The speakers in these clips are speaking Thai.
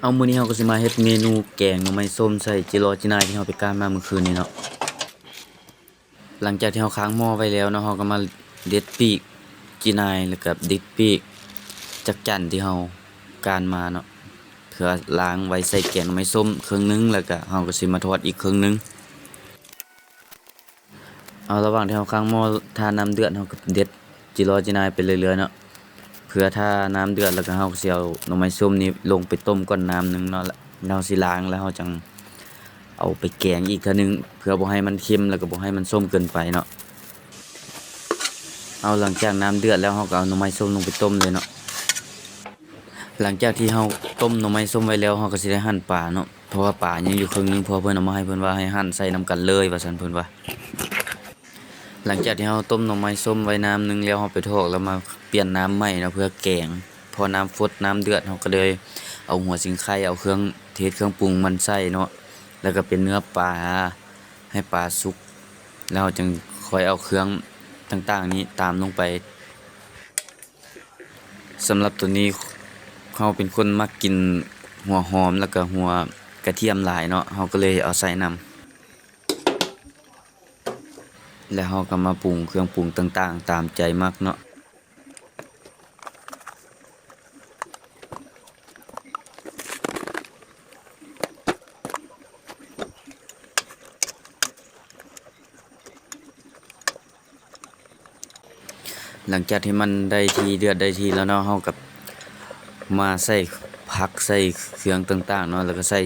เอามื้อนี้เราก็สิมาเฮ็ดเมนูแกงหน่อไม้ส้มใส่จิรอจินายที่เราไปก้านมาเมื่อคืนนี้เนาะหลังจากที่เราค้างหม้อไว้แล้วเนาะเราก็มาเด็ดปีกจินายแล้วก็ดิดปีกจักจั่นที่เราก้านมาเนาะเพื่อล้างไว้ใส่แกงหน่อไม้ส้มครึ่งนึงแล้วก็เราก็สิมาทอดอีกครึ่งนึงเอาระหว่างที่เราค้างหม้อทาน้ำเดือดเราก็เด็ดจิรอจินายไปเรื่อยๆเนาะเพื่อถ้าน้ำเดือดแล้วก็เราก็สิเอาหน่อไม้ส้มนี้ลงไปต้มก่อนน้ำนึงเนาะเราสิล้างแล้วเราจังเอาไปแกงอีกเทื่อนึงเพื่อบ่ให้มันเค็มแล้วก็บ่ให้มันส้มเกินไปเนาะเอาหลังจากน้ำเดือดแล้วเราก็เอาหน่อไม้ส้มลงไปต้มเลยเนาะหลังจากที่เราต้มหน่อไม้ส้มไว้แล้วเราก็สิได้หั่นปลาเนาะเพราะว่าปลายังอยู่ครึ่งนึงเพราะเพิ่นเอามาให้เพิ่นว่าให้หั่นใส่นำกันเลยว่าซั่นเพิ่นว่าหลังจากที่เราต้มหน่อไม้ส้มไว้น้ำนึงแล้วเราไปทอดแล้วมาเปลี่ยนน้ำใหม่เนาะเพื่อแกงพอน้ำฟดน้ำเดือดเราก็เลยเอาหัวสิงไข่เอาเครื่องเทศเครื่องปรุงมันใส่เนาะแล้วก็เป็นเนื้อปลาให้ปลาสุกแล้วเราจึงค่อยเอาเครื่องต่างๆนี้ตามลงไปสำหรับตัวนี้เขาเป็นคนมักกินหัวหอมแล้วก็หัวกระเทียมหลายเนาะเขาก็เลยเอาใส่นำแล้วเขาก็มาปรุงเครื่องปรุงต่างๆตามใจมักเนาะหลังจากที่มันได้ที่เดือดได้ที่แล้วเนาะเรากับมาใส่ผักใส่เครื่องต่างๆเนาะแล้วก็ใส่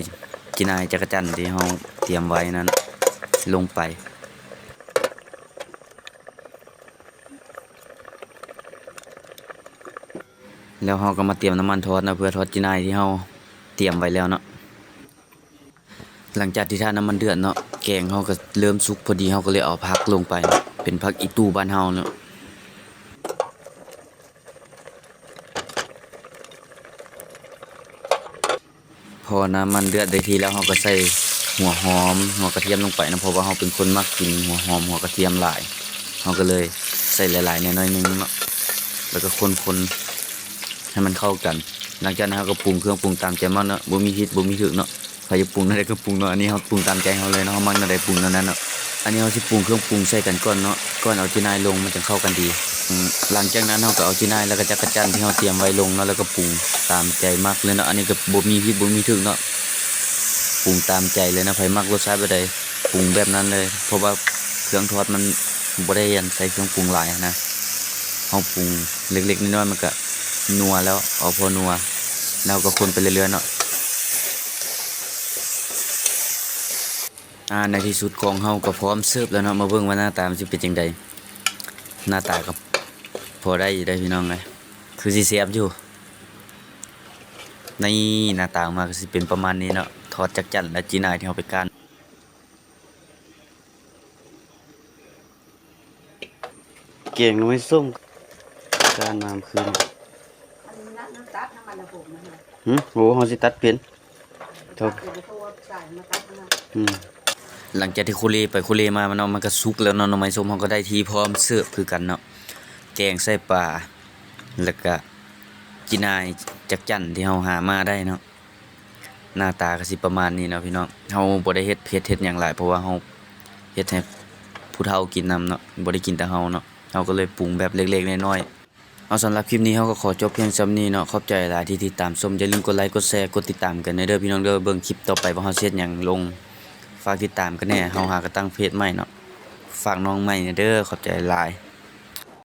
จินายจักจั่นที่เราเตรียมไว้นั้นลงไปแล้วเราก็มาเตรียมน้ำมันทอดนะเพื่อทอดจินายที่เราเตรียมไว้แล้วเนาะหลังจากที่ทาน้ำมันเดือดเนาะแกงเราก็เริ่มสุกพอดีเราก็เลยเอาผักลงไปเป็นผักอีตูบ้านเฮาเนาะพอน้ำมันเดือดได้ทีแล้วเราก็ใส่หัวหอมหัวกระเทียมลงไปนะเพราะว่าเราเป็นคนมักกินหัวหอมหัวกระเทียมหลายเราก็เลยใส่หลายๆน้อยๆนึงเนาะแล้วก็คนๆให้มันเข้ากันหลังจากนั้นเราก็ปรุงเครื่องปรุงตามใจมันเนาะบ่มีผิดบ่มีถูกเนาะใครจะปรุงอะไรก็ปรุงเนาะอันนี้เราปรุงตามใจเราเลยเนาะเรามันอะไรปรุงนั้นเนาะอันนี้เราสิปรุงเครื่องปรุงใส่กันก่อนเนาะก่อนเอาจีนายลงมันจะเข้ากันดีหลังจากนั้นเราก็เอาจีนายแล้วก็จักรจั่นที่เราเตรียมไว้ลงเนาะแล้วก็ปรุงตามใจมักเลยเนาะอันนี้ก็บ่มีผิดบ่มีถูกเนาะปรุงตามใจเลยนะไผมักรสชาติแบบใดปรุงแบบนั้นเลยเพราะว่าเครื่องทอดมันบ่ได้ยันใส่เครื่องปรุงหลายนะเฮาปรุงเล็กๆน้อยๆมันก็นัวแล้วเอาพอนัวแล้วก็คนไปเรื่อยๆเนาะในที่สุดของเฮาก็พร้อมเสิร์ฟแล้วเนาะมาเบิ่งว่าหน้าตามันสิเป็นจังไดหน้าตาก็พอได้อยู่ได้พี่น้องเอ้ยคือสิแซ่บอยู่ในหน้าตาออกมาก็สิเป็นประมาณนี้เนาะทอดจักจั่นและจีนายที่เฮาไปก้านเก่งหน่อยส้มการน้ำคืนโหเฮาสิตัดเป็นเท่าหลังจากที่คุเลไปคุเลมามันเนาะมันก็สุกแล้วเนาะหน่อไม้ส้มเฮาก็ได้ที่พร้อมเสิร์ฟคือกันเนาะแกงใส่ปลาแล้วก็จีนายจักจั่นที่เฮาหามาได้เนาะหน้าตาก็สิประมาณนี้เนาะพี่น้องเฮาบ่ได้เฮ็ดเผ็ดเฮ็ดหยังหลายเพราะว่าเฮาเฮ็ดให้ผู้เฒ่ากินนำเนาะบ่ได้กินแต่เฮาเนาะเฮาก็เลยปรุงแบบเล็กๆน้อยๆเอาสำหรับคลิปนี้เฮาก็ขอจบเพียงส่ำนี้เนาะขอบใจหลายที่ติดตามชมอย่าลืมกดไลค์กดแชร์กดติดตามกันเด้อพี่น้องเด้อเบิ่งคลิปต่อไปว่าเฮาสิเฮ็ดหยังลงฝากติดตามกันแน่เฮาหาก็ตั้งเพจใหม่เนาะฝากน้องใหม่เด้อขอบใจหลาย